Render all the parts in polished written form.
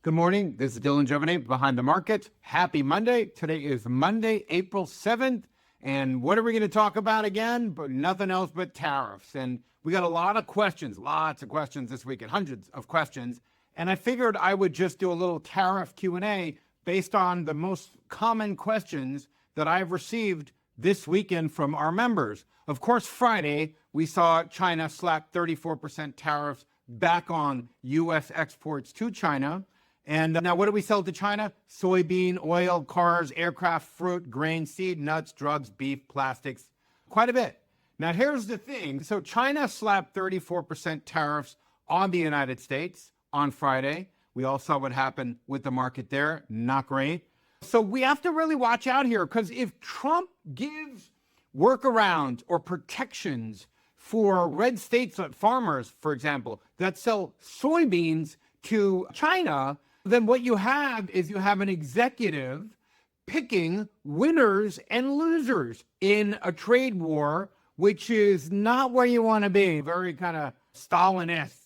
Good morning. This is Dylan Jovine behind the market. Happy Monday. Today is Monday, April 7th. And what are we going to talk about again? But nothing else but tariffs. And we got a lot of questions, lots of questions this week, and hundreds of questions. And I figured I would just do a little tariff Q&A based on the most common questions that I've received this weekend from our members. Of course, Friday, we saw China slap 34% tariffs back on U.S. exports to China. And now what do we sell to China? Soybean, oil, cars, aircraft, fruit, grain, seed, nuts, drugs, beef, plastics, quite a bit. Now here's the thing. So China slapped 34% tariffs on the United States on Friday. We all saw what happened with the market there. Not great. So we have to really watch out here, because if Trump gives workarounds or protections for red states like farmers, for example, that sell soybeans to China, then what you have is you have an executive picking winners and losers in a trade war, which is not where you want to be. Very kind of Stalin-esque,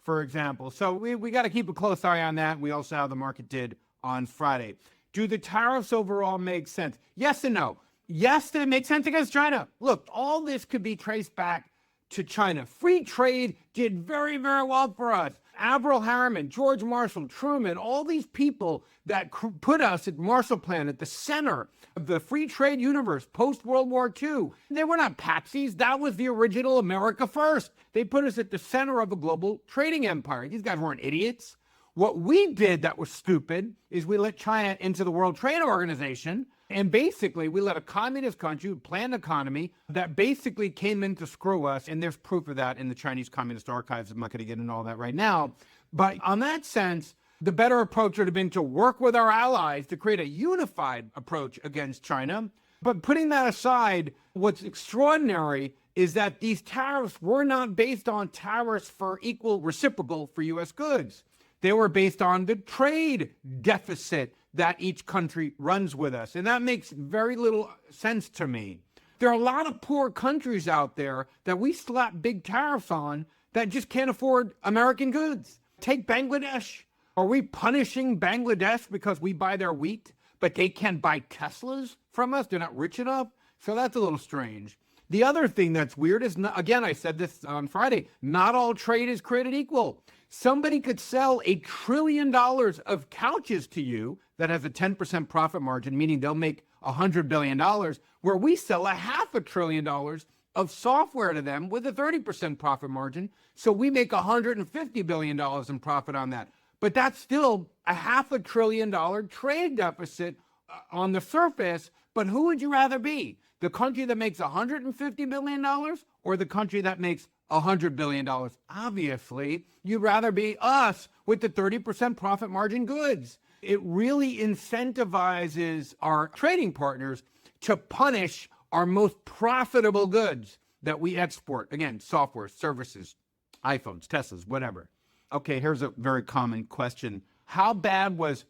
for example. So we got to keep a close eye on that. We also saw how the market did on Friday. Do the tariffs overall make sense? Yes and no. Yes, they make sense against China. Look, all this could be traced back to China. Free trade did very, very well for us. Averell Harriman, George Marshall, Truman, all these people that put us at Marshall Plan at the center of the free trade universe post-World War II. They were not patsies. That was the original America First. They put us at the center of a global trading empire. These guys weren't idiots. What we did that was stupid is we let China into the World Trade Organization. And basically, we let a communist country, planned economy, that basically came in to screw us. And there's proof of that in the Chinese Communist archives. I'm not going to get into all that right now. But on that sense, the better approach would have been to work with our allies to create a unified approach against China. But putting that aside, what's extraordinary is that these tariffs were not based on tariffs for equal reciprocal for U.S. goods. They were based on the trade deficit that each country runs with us. And that makes very little sense to me. There are a lot of poor countries out there that we slap big tariffs on that just can't afford American goods. Take Bangladesh. Are we punishing Bangladesh because we buy their wheat, but they can't buy Teslas from us? They're not rich enough? So that's a little strange. The other thing that's weird is, again, I said this on Friday, not all trade is created equal. Somebody could sell $1 trillion of couches to you that has a 10% profit margin, meaning they'll make $100 billion, where we sell $500 billion of software to them with a 30% profit margin. So we make $150 billion in profit on that. But that's still a $500 billion trade deficit on the surface. But who would you rather be? The country that makes $150 billion or the country that makes $100 billion? Obviously, you'd rather be us with the 30% profit margin goods. It really incentivizes our trading partners to punish our most profitable goods that we export. Again, software, services, iPhones, Teslas, whatever. Okay, here's a very common question. How bad was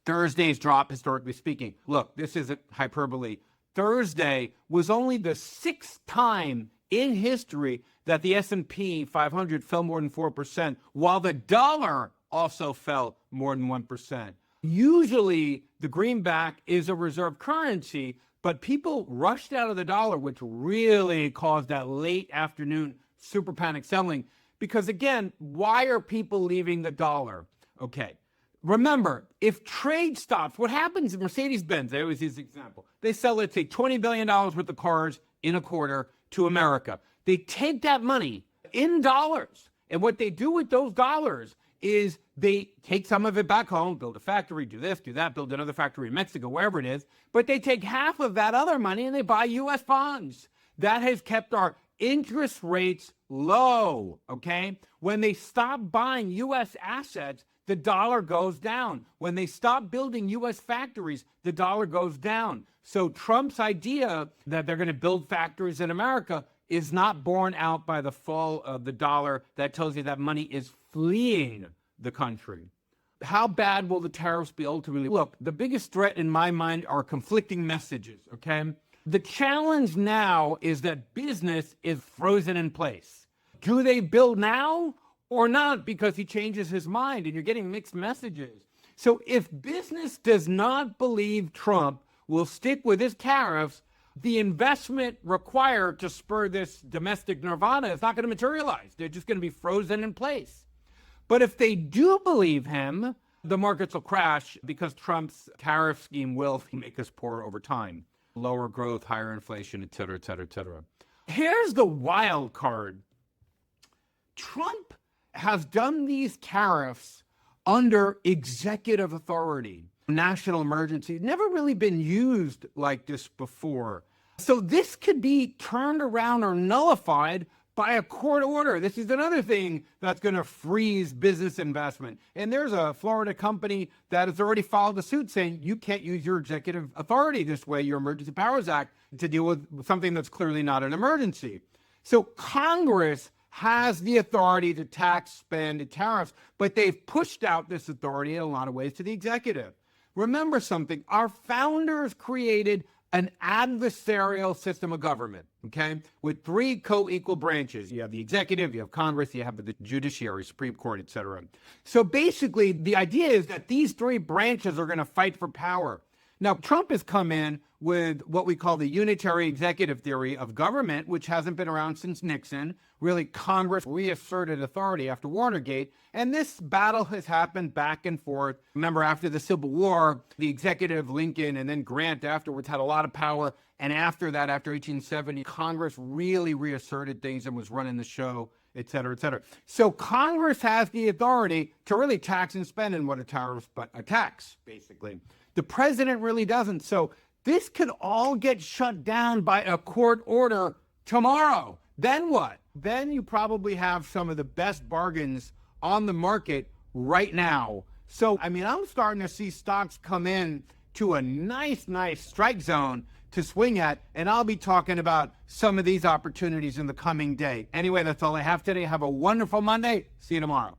Thursday's drop, historically speaking? Look, this isn't hyperbole. Thursday was only the 6th time in history that the S&P 500 fell more than 4%, while the dollar also fell more than 1%. Usually, the greenback is a reserve currency, but people rushed out of the dollar, which really caused that late afternoon super panic selling. Because again, why are people leaving the dollar? Okay. Remember, if trade stops, what happens in Mercedes-Benz? I always use this example. They sell, let's say, $20 billion worth of cars in a quarter to America. They take that money in dollars. And what they do with those dollars is they take some of it back home, build a factory, do this, do that, build another factory in Mexico, wherever it is. But they take half of that other money and they buy U.S. bonds. That has kept our interest rates low, okay? When they stop buying U.S. assets, the dollar goes down. When they stop building U.S. factories, the dollar goes down. So Trump's idea that they're going to build factories in America is not borne out by the fall of the dollar. That tells you that money is fleeing the country. How bad will the tariffs be ultimately? Look, the biggest threat in my mind are conflicting messages, okay? The challenge now is that business is frozen in place. Do they build now or not? Because he changes his mind, and you're getting mixed messages. So if business does not believe Trump will stick with his tariffs, the investment required to spur this domestic nirvana is not going to materialize. They're just going to be frozen in place. But if they do believe him, the markets will crash because Trump's tariff scheme will make us poor over time. Lower growth, higher inflation, et cetera, et cetera, et cetera. Here's the wild card. Trump has done these tariffs under executive authority. National emergency, never really been used like this before. So this could be turned around or nullified by a court order. This is another thing that's going to freeze business investment. And there's a Florida company that has already filed a suit saying you can't use your executive authority this way, your Emergency Powers Act, to deal with something that's clearly not an emergency. So Congress has the authority to tax, spend, and tariffs, but they've pushed out this authority in a lot of ways to the executive. Remember something, our founders created an adversarial system of government, okay, with three co-equal branches. You have the executive, you have Congress, you have the judiciary, Supreme Court, et cetera. So basically, the idea is that these three branches are going to fight for power. Now, Trump has come in with what we call the unitary executive theory of government, which hasn't been around since Nixon. Really, Congress reasserted authority after Watergate. And this battle has happened back and forth. Remember, after the Civil War, the executive, Lincoln, and then Grant afterwards had a lot of power. And after that, after 1870, Congress really reasserted things and was running the show, et cetera, et cetera. So Congress has the authority to really tax and spend in what a tariff, but a tax, basically. The president really doesn't. So this could all get shut down by a court order tomorrow. Then what? Then you probably have some of the best bargains on the market right now. So, I mean, I'm starting to see stocks come in to a nice strike zone to swing at, and I'll be talking about some of these opportunities in the coming day. Anyway, that's all I have today. Have a wonderful Monday. See you tomorrow.